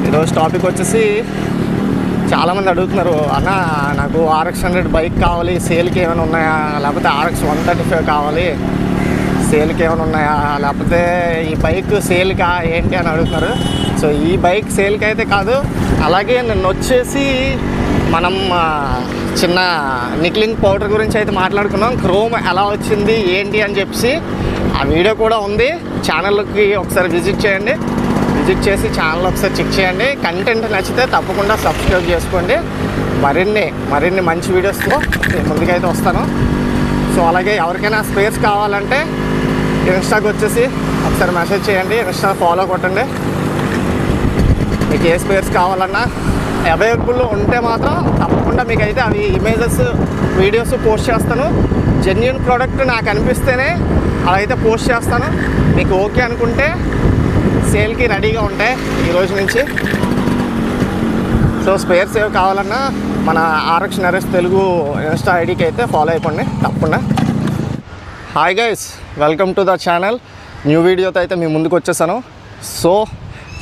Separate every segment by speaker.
Speaker 1: ఈరోజు టాపిక్ వచ్చేసి చాలామంది అడుగుతున్నారు, అన్న నాకు RX 100 బైక్ కావాలి, సేల్కి ఏమైనా ఉన్నాయా, లేకపోతే RX 135 కావాలి, సేల్కి ఏమైనా ఉన్నాయా, లేకపోతే ఈ బైక్ సేల్కా ఏంటి అని అడుగుతున్నారు. సో ఈ బైక్ సేల్కి అయితే కాదు, అలాగే నిన్న వచ్చేసి మనం చిన్న నిక్లింగ్ పౌడర్ గురించి అయితే మాట్లాడుకున్నాం. క్రోమ్ ఎలా వచ్చింది ఏంటి అని చెప్పేసి ఆ వీడియో కూడా ఉంది. ఛానల్కి ఒకసారి విజిట్ చేయండి, విజిట్ చేసి ఛానల్ ఒకసారి చెక్ చేయండి. కంటెంట్ నచ్చితే తప్పకుండా సబ్స్క్రైబ్ చేసుకోండి. మరిన్ని మంచి వీడియోస్తో ముందుకైతే వస్తాను. సో అలాగే ఎవరికైనా స్పేస్ కావాలంటే ఇన్స్టాకి వచ్చేసి ఒకసారి మెసేజ్ చేయండి, ఇన్స్టా ఫాలో కొట్టండి. మీకు ఏ స్పేస్ కావాలన్నా అవైలబుల్ ఉంటే మాత్రం తప్పకుండా మీకైతే అవి ఇమేజెస్ వీడియోస్ పోస్ట్ చేస్తాను. జెన్యూన్ ప్రోడక్ట్ నాకు అనిపిస్తేనే అలా అయితే పోస్ట్ చేస్తాను. మీకు ఓకే అనుకుంటే సేల్కి రెడీగా ఉంటాయి ఈరోజు నుంచి. సో స్పేర్స్ ఏవి కావాలన్నా మన RX నరేష్ తెలుగు ఇన్స్టా ఐడికి అయితే ఫాలో అయిపోండి తప్పకుండా. Hi guys, welcome to the channel. New వీడియోతో అయితే మీ ముందుకు వచ్చేసాను. సో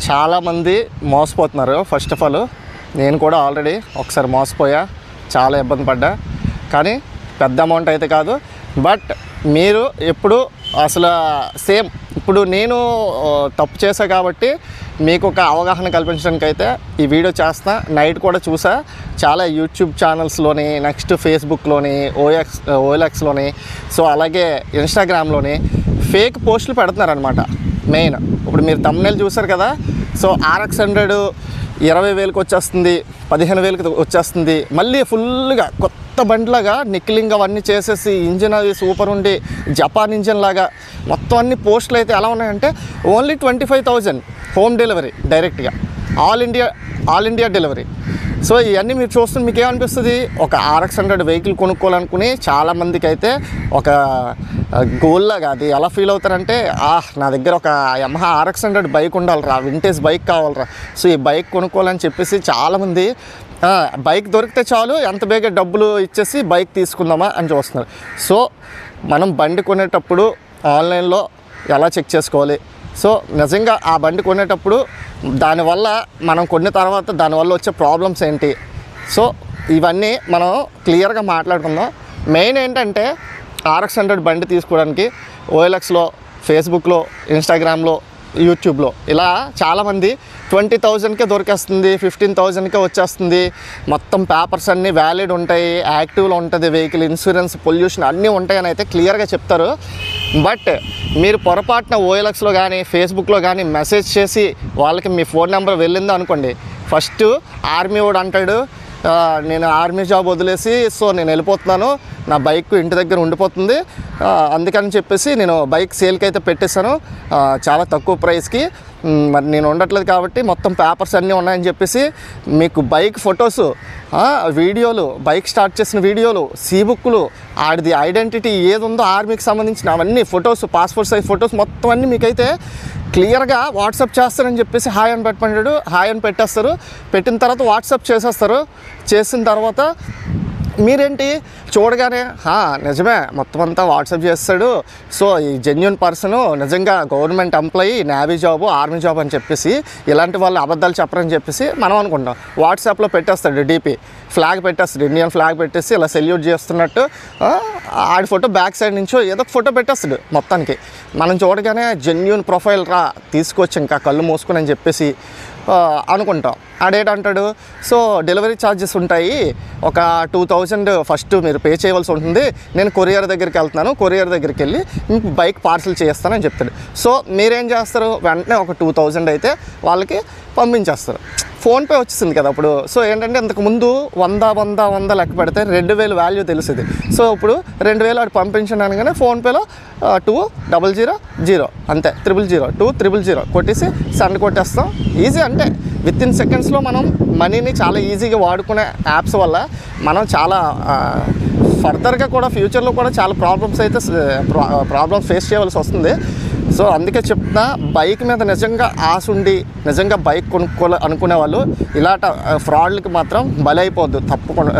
Speaker 1: చాలామంది మోసపోతున్నారు. ఫస్ట్ ఆఫ్ ఆల్ నేను కూడా ఆల్రెడీ ఒకసారి మోసపోయా, చాలా ఇబ్బంది పడ్డా. కానీ పెద్ద అమౌంట్ అయితే కాదు, బట్ మీరు ఎప్పుడు అసలు సేమ్ ఇప్పుడు నేను తప్పు చేశా కాబట్టి మీకు ఒక అవగాహన కల్పించడానికి అయితే ఈ వీడియో చేస్తా. నైట్ కూడా చూసా, చాలా యూట్యూబ్ ఛానల్స్లోని, నెక్స్ట్ ఫేస్బుక్లోని, OLXలోని, సో అలాగే ఇన్స్టాగ్రామ్లోని ఫేక్ పోస్టులు పెడుతున్నారనమాట. మెయిన్ ఇప్పుడు మీరు థంబ్నెయిల్ చూసారు కదా. సో RX 100 20,000కి వచ్చేస్తుంది, 15,000కి వచ్చేస్తుంది. మళ్ళీ ఫుల్గా కొత్త బండిలాగా నిక్లింగ్ అవన్నీ చేసేసి ఇంజిన్ అది సూపర్ ఉండి జపాన్ ఇంజిన్ లాగా మొత్తం అన్ని పోస్టులు అయితే ఎలా ఉన్నాయంటే ఓన్లీ 25,000 హోమ్ డెలివరీ డైరెక్ట్గా ఆల్ ఇండియా డెలివరీ. సో ఇవన్నీ మీరు చూస్తుంటే మీకు ఏమనిపిస్తుంది, ఒక RX 100 వెహికల్ కొనుక్కోవాలనుకుని చాలామందికి అయితే ఒక గోల్లాగా అది ఎలా ఫీల్ అవుతారంటే, నా దగ్గర ఒక Yamaha RX 100 బైక్ ఉండాలిరా, వింటేజ్ బైక్ కావాలరా, సో ఈ బైక్ కొనుక్కోవాలని చెప్పేసి చాలామంది బైక్ దొరికితే చాలు ఎంత బేగా డబ్బులు ఇచ్చేసి బైక్ తీసుకుందామా అని చూస్తున్నారు. సో మనం బండి కొనేటప్పుడు ఆన్లైన్లో ఎలా చెక్ చేసుకోవాలి, సో నిజంగా ఆ బండి కొనేటప్పుడు దానివల్ల మనం కొన్న తర్వాత దానివల్ల వచ్చే ప్రాబ్లమ్స్ ఏంటి, సో ఇవన్నీ మనం క్లియర్గా మాట్లాడుకుందాం. మెయిన్ ఏంటంటే RX 100 బండి తీసుకోవడానికి OLXలో, ఫేస్బుక్లో, ఇన్స్టాగ్రామ్లో, యూట్యూబ్లో ఇలా చాలామంది 20,000కే దొరికేస్తుంది, 15,000కే వచ్చేస్తుంది, మొత్తం పేపర్స్ అన్నీ వ్యాలిడ్ ఉంటాయి, యాక్టివ్లో ఉంటుంది వెహికల్, ఇన్సూరెన్స్, పొల్యూషన్ అన్నీ ఉంటాయని అయితే క్లియర్గా చెప్తారు. బట్ మీరు పొరపాటున OLXలో కానీ ఫేస్బుక్లో కానీ మెసేజ్ చేసి వాళ్ళకి మీ ఫోన్ నెంబర్ వెళ్ళిందో అనుకోండి, ఫస్ట్ ఆర్మీ వాడు అంటాడు, నేను ఆర్మీ జాబ్ వదిలేసి సో నేను వెళ్ళిపోతున్నాను, నా బైక్ ఇంటి దగ్గర ఉండిపోతుంది, అందుకని చెప్పేసి నేను బైక్ సేల్కి అయితే పెట్టేశాను చాలా తక్కువ ప్రైస్కి, మరి నేను ఉండట్లేదు కాబట్టి మొత్తం పేపర్స్ అన్నీ ఉన్నాయని చెప్పేసి మీకు బైక్ ఫొటోసు, వీడియోలు, బైక్ స్టార్ట్ చేసిన వీడియోలు, సీబుక్లు, ఆడిది ఐడెంటిటీ ఏది ఉందో ఆర్మీకి సంబంధించిన అవన్నీ ఫొటోస్, పాస్పోర్ట్ సైజ్ ఫొటోస్ మొత్తం అన్నీ మీకైతే క్లియర్గా వాట్సాప్ చేస్తారని చెప్పేసి హాయ్ అని పెట్టమన్నాడు, హాయ్ అని పెట్టేస్తారు. పెట్టిన తర్వాత వాట్సాప్ చేసేస్తారు. చేసిన తర్వాత మీరేంటి చూడగానే నిజమే మొత్తం అంతా వాట్సాప్ చేస్తాడు, సో ఈ జెన్యూన్ పర్సను నిజంగా government employee, navy job, army job అని చెప్పేసి ఇలాంటి వాళ్ళు అబద్ధాలు చెప్పరని చెప్పేసి మనం అనుకుంటాం. వాట్సాప్లో పెట్టేస్తాడు DP ఫ్లాగ్ పెట్టేస్తాడు, ఇండియన్ ఫ్లాగ్ పెట్టేసి ఇలా సెల్యూట్ చేస్తున్నట్టు ఆడి ఫోటో బ్యాక్ సైడ్ నుంచో ఏదో ఫోటో పెట్టేస్తాడు. మొత్తానికి మనం చూడగానే జెన్యూన్ ప్రొఫైల్ రా తీసుకొచ్చి ఇంకా కళ్ళు మూసుకుని అని చెప్పేసి అనుకుంటాం. ఆడేటంటాడు, సో డెలివరీ ఛార్జెస్ ఉంటాయి, ఒక 2,000 ఫస్ట్ మీరు పే చేయవలసి ఉంటుంది, నేను కొరియర్ దగ్గరికి వెళ్తున్నాను, కొరియర్ దగ్గరికి వెళ్ళి మీకు బైక్ పార్సల్ చేస్తానని చెప్తాడు. సో మీరేం చేస్తారు, వెంటనే ఒక 2,000 అయితే వాళ్ళకి పంపించేస్తారు. ఫోన్పే వచ్చేసింది కదా అప్పుడు. సో ఏంటంటే ఇంతకుముందు 100 లెక్క పెడితే 2,000 వాల్యూ తెలిసింది. సో ఇప్పుడు 2,000 అటు పంపించడానికి కానీ ఫోన్పేలో 200 అంతే 000 200 కొట్టేసి సెండ్ కొట్టేస్తాం. ఈజీ, అంటే విత్ ఇన్ సెకండ్స్లో మనం మనీని చాలా ఈజీగా వాడుకునే యాప్స్ వల్ల మనం చాలా ఫర్దర్గా కూడా ఫ్యూచర్లో కూడా చాలా ప్రాబ్లమ్స్ ఫేస్ చేయవలసి వస్తుంది. సో అందుకే చెప్తున్నా, బైక్ మీద నిజంగా ఆశ ఉండి నిజంగా బైక్ కొనుక్కోవాలి అనుకునే వాళ్ళు ఇలాంటి ఫ్రాడ్లకి మాత్రం బలైపోద్దు. తప్పకుండా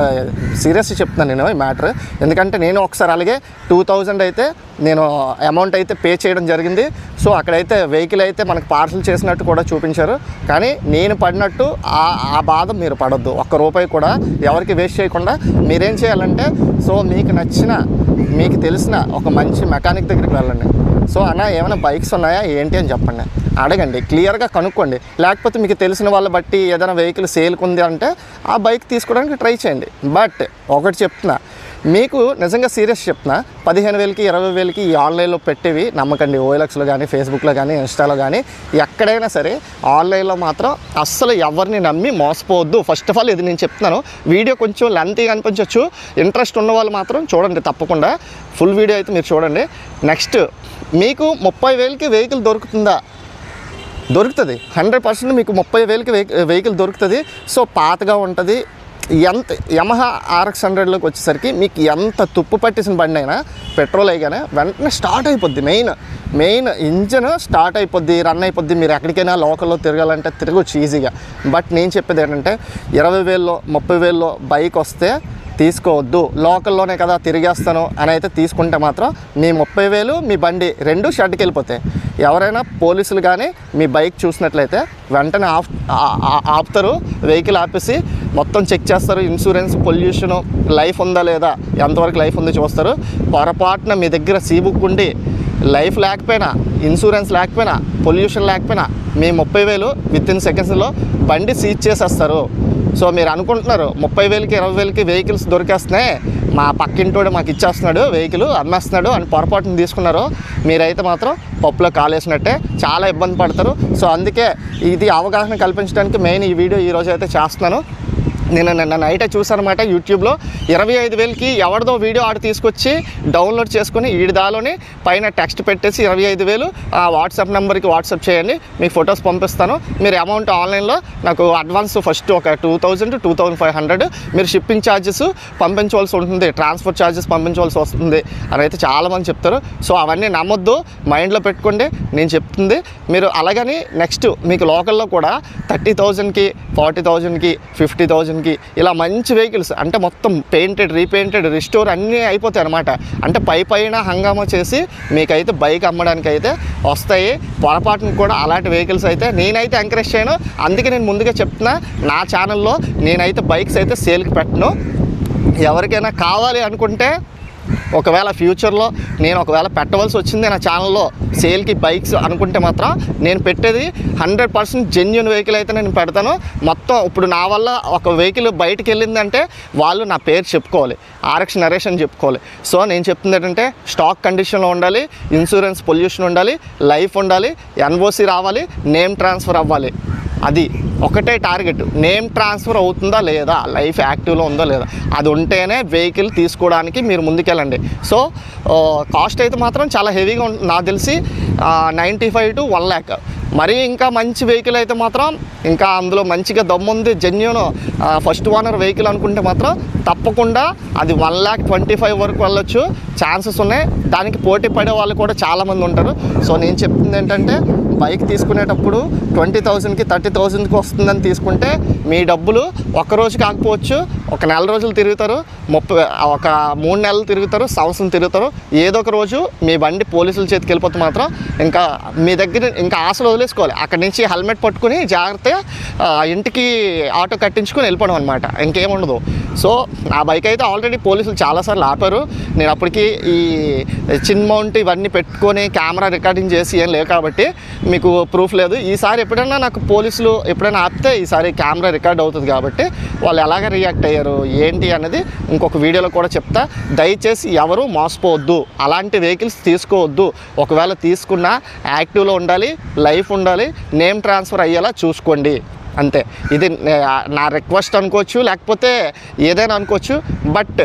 Speaker 1: సీరియస్గా చెప్తున్నాను నేను ఈ మ్యాటర్. ఎందుకంటే నేను ఒకసారి అలాగే 2000 అయితే నేను అమౌంట్ అయితే పే చేయడం జరిగింది. సో అక్కడైతే వెహికల్ అయితే మనకు పార్సల్ చేసినట్టు కూడా చూపించారు. కానీ నేను పడినట్టు ఆ బాధ మీరు పడొద్దు. ఒక్క రూపాయి కూడా ఎవరికి వేస్ట్ చేయకుండా మీరేం చేయాలంటే, సో మీకు నచ్చిన మీకు తెలిసిన ఒక మంచి మెకానిక్ దగ్గరికి వెళ్ళండి. సో అన్న ఏమైనా బైక్స్ ఉన్నాయా ఏంటి అని చెప్పండి, అడగండి, క్లియర్గా కనుక్కోండి. లేకపోతే మీకు తెలిసిన వాళ్ళ బట్టి ఏదైనా వెహికల్ సేల్కి ఉంది అంటే ఆ బైక్ తీసుకోవడానికి ట్రై చేయండి. బట్ ఒకటి చెప్తున్నా, మీకు నిజంగా సీరియస్ చెప్తున్నా, 15,000కి 20,000కి ఈ ఆన్లైన్లో పెట్టేవి నమ్మకండి. OLXలో కానీ ఫేస్బుక్లో కానీ ఇన్స్టాలో కానీ ఎక్కడైనా సరే ఆన్లైన్లో మాత్రం అస్సలు ఎవరిని నమ్మి మోసపోవద్దు. ఫస్ట్ ఆఫ్ ఆల్ ఇది నేను చెప్తున్నాను. వీడియో కొంచెం లెంతీగా అనిపించవచ్చు, ఇంట్రెస్ట్ ఉన్న వాళ్ళు మాత్రం చూడండి, తప్పకుండా ఫుల్ వీడియో అయితే మీరు చూడండి. నెక్స్ట్, మీకు 30,000కి వెహికల్ దొరుకుతుందా? దొరుకుతుంది. 100% మీకు 30,000కి వెహికల్ దొరుకుతుంది. సో పాతగా ఉంటుంది. ఎంత యమహా RX 100లోకి వచ్చేసరికి మీకు ఎంత తుప్పు పట్టేసిన బండి అయినా పెట్రోల్ అయిగానే వెంటనే స్టార్ట్ అయిపోద్ది. మెయిన్ ఇంజన్ స్టార్ట్ అయిపోద్ది, రన్ అయిపోద్ది. మీరు ఎక్కడికైనా లోకల్లో తిరగాలంటే తిరగచ్చు ఈజీగా. బట్ నేను చెప్పేది ఏంటంటే 20,000లో 30,000లో బైక్ వస్తే తీసుకోవద్దు. లోకల్లోనే కదా తిరిగేస్తాను అని అయితే తీసుకుంటే మాత్రం మీ 30,000 మీ బండి రెండు షెడ్కి వెళ్ళిపోతాయి. ఎవరైనా పోలీసులు కానీ మీ బైక్ చూసినట్లయితే వెంటనే ఆపుతారు, వెహికల్ ఆపేసి మొత్తం చెక్ చేస్తారు. ఇన్సూరెన్స్, పొల్యూషను, లైఫ్ ఉందా లేదా, ఎంతవరకు లైఫ్ ఉందో చూస్తారు. పొరపాటున మీ దగ్గర సీబుక్ ఉండి లైఫ్ లేకపోయినా, ఇన్సూరెన్స్ లేకపోయినా, పొల్యూషన్ లేకపోయినా మీ 30,000 వితిన్ సెకండ్స్లో బండి సీజ్ చేసేస్తారు. సో మీరు అనుకుంటున్నారు 30,000కి 20,000కి వెహికల్స్ దొరికేస్తున్నాయి, మా పక్కింటోడు మాకు ఇచ్చేస్తున్నాడు వెహికల్, అమ్మేస్తున్నాడు అని పొరపాటును తీసుకున్నారు, మీరైతే మాత్రం పప్పులో కాలేసినట్టే, చాలా ఇబ్బంది పడతారు. సో అందుకే ఇది అవగాహన కల్పించడానికి మెయిన్ ఈ వీడియో ఈరోజు అయితే చేస్తున్నాను. నేను నిన్న నైటే చూసాను అనమాట యూట్యూబ్లో. 25,000కి ఎవరిదో వీడియో ఆడ తీసుకొచ్చి డౌన్లోడ్ చేసుకుని ఈడిదాలోని పైన టెక్స్ట్ పెట్టేసి 25,000 వాట్సాప్ నెంబర్కి వాట్సాప్ చేయండి, మీకు ఫొటోస్ పంపిస్తాను, మీరు అమౌంట్ ఆన్లైన్లో నాకు అడ్వాన్స్ ఫస్ట్ ఒక 2,000 to 2,500 మీరు షిప్పింగ్ ఛార్జెస్ పంపించవలసి ఉంటుంది, ట్రాన్స్పోర్ట్ ఛార్జెస్ పంపించవలసి వస్తుంది అని అయితే చాలామంది చెప్తారు. సో అవన్నీ నమ్మొద్దు, మైండ్లో పెట్టుకోండి నేను చెప్తుంది. మీరు అలాగని నెక్స్ట్ మీకు లోకల్లో కూడా 30,000కి 40,000కి 50,000కి ఇలా మంచి వెహికల్స్ అంటే మొత్తం పెయింటెడ్, రీపెయింటెడ్, రిస్టోర్ అన్నీ అయిపోతాయి అనమాట. అంటే పైన హంగామా చేసి మీకైతే బైక్ అమ్మడానికి అయితే వస్తాయి. పొరపాటును కూడా అలాంటి వెహికల్స్ అయితే నేనైతే ఎంకరేజ్ చేయను. అందుకే నేను ముందుగా చెప్తున్నా, నా ఛానల్లో నేనైతే బైక్స్ అయితే సేల్కి పెట్టను. ఎవరికైనా కావాలి అనుకుంటే ఒకవేళ ఫ్యూచర్లో నేను ఒకవేళ పెట్టవలసి వచ్చింది నా ఛానల్లో సేల్కి బైక్స్ అనుకుంటే మాత్రం నేను పెట్టేది 100% జెన్యూన్ వెహికల్ అయితే నేను పెడతాను. మొత్తం ఇప్పుడు నా వల్ల ఒక వెహికల్ బయటకు వెళ్ళిందంటే వాళ్ళు నా పేరు చెప్పుకోవాలి, RX నరేష్ అని చెప్పుకోవాలి. సో నేను చెప్తుంది ఏంటంటే స్టాక్ కండిషన్లో ఉండాలి, ఇన్సూరెన్స్, పొల్యూషన్ ఉండాలి, లైఫ్ ఉండాలి, NOC రావాలి, నేమ్ ట్రాన్స్ఫర్ అవ్వాలి. అది ఒకటే టార్గెట్. నేమ్ ట్రాన్స్ఫర్ అవుతుందా లేదా, లైఫ్ యాక్టివ్లో ఉందో లేదా, అది ఉంటేనే వెహికల్ తీసుకోవడానికి మీరు ముందుకెళ్ళండి. సో కాస్ట్ అయితే మాత్రం చాలా హెవీగా ఉంటుంది, నాకు తెలిసి 95 to 1 lakh. మరి ఇంకా మంచి వెహికల్ అయితే మాత్రం ఇంకా అందులో మంచిగా దమ్ముంది, జెన్యూన్ ఫస్ట్ ఓనర్ వెహికల్ అనుకుంటే మాత్రం తప్పకుండా అది 1,25,000 వరకు వెళ్ళొచ్చు, ఛాన్సెస్ ఉన్నాయి. దానికి పోటీ పడే వాళ్ళు కూడా చాలామంది ఉంటారు. సో నేను చెప్తుంది ఏంటంటే బైక్ తీసుకునేటప్పుడు 20,000కి 30,000కి వస్తుందని తీసుకుంటే మీ డబ్బులు ఒక్కరోజు కాకపోవచ్చు, ఒక నెల రోజులు తిరుగుతారు, ఒక 3 నెలలు తిరుగుతారు, సంవత్సరం తిరుగుతారు. ఏదో ఒక రోజు మీ బండి పోలీసుల చేతికి వెళ్ళిపోతే మాత్రం ఇంకా మీ దగ్గర ఇంకా ఆశలు వదిలేసుకోవాలి. అక్కడి నుంచి హెల్మెట్ పట్టుకుని జాగ్రత్తగా ఇంటికి ఆటో కట్టించుకొని వెళ్ళిపోవడం అనమాట, ఇంకేముండదు. సో నా బైక్ అయితే ఆల్రెడీ పోలీసులు చాలాసార్లు ఆపారు. నేను అప్పటికి ఈ చిన్ మౌంట్ ఇవన్నీ పెట్టుకొని కెమెరా రికార్డింగ్ చేసి ఏం లేవు కాబట్టి మీకు ప్రూఫ్ లేదు. ఈసారి ఎప్పుడైనా నాకు పోలీసులు ఎప్పుడైనా ఆపితే ఈసారి కెమెరా రికార్డ్ అవుతుంది కాబట్టి వాళ్ళు ఎలాగ రియాక్ట్ అయ్యారు ఏంటి అనేది ఇంకొక వీడియోలో కూడా చెప్తా. దయచేసి ఎవరు మోసపోవద్దు, అలాంటి వెహికల్స్ తీసుకోవద్దు. ఒకవేళ తీసుకున్నా యాక్టివ్లో ఉండాలి, లైఫ్ ఉండాలి, నేమ్ ట్రాన్స్ఫర్ అయ్యేలా చూసుకోండి, అంతే. ఇది నా రిక్వెస్ట్ అనుకోవచ్చు, లేకపోతే ఏదైనా అనుకోవచ్చు. బట్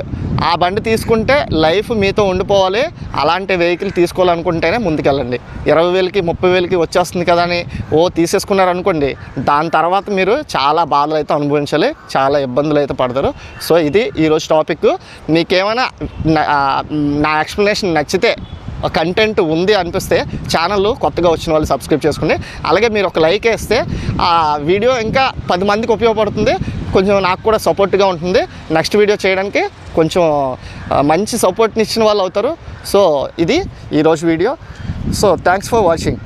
Speaker 1: ఆ బండి తీసుకుంటే లైఫ్ మీతో ఉండిపోవాలి. అలాంటి వెహికల్ తీసుకోవాలనుకుంటేనే ముందుకెళ్ళండి. 20,000కి 30,000కి వచ్చేస్తుంది కదా అని తీసేసుకున్నారనుకోండి, దాని తర్వాత మీరు చాలా బాధలు అయితే అనుభవించాలి, చాలా ఇబ్బందులు అయితే పడతారు. సో ఇది ఈరోజు టాపిక్. మీకేమైనా నా ఎక్స్ప్లెనేషన్ నచ్చితే కంటెంట్ ఉంది అనిపిస్తే ఛానల్ కొత్తగా వచ్చిన వాళ్ళు సబ్స్క్రైబ్ చేసుకోండి. అలాగే మీరు ఒక లైక్ వేస్తే ఆ వీడియో ఇంకా 10 మందికి ఉపయోగపడుతుంది, కొంచెం నాకు కూడా సపోర్ట్గా ఉంటుంది. నెక్స్ట్ వీడియో చేయడానికి కొంచెం మంచి సపోర్ట్ని ఇచ్చిన వాళ్ళు అవుతారు. సో ఇది ఈరోజు video. So thanks for watching.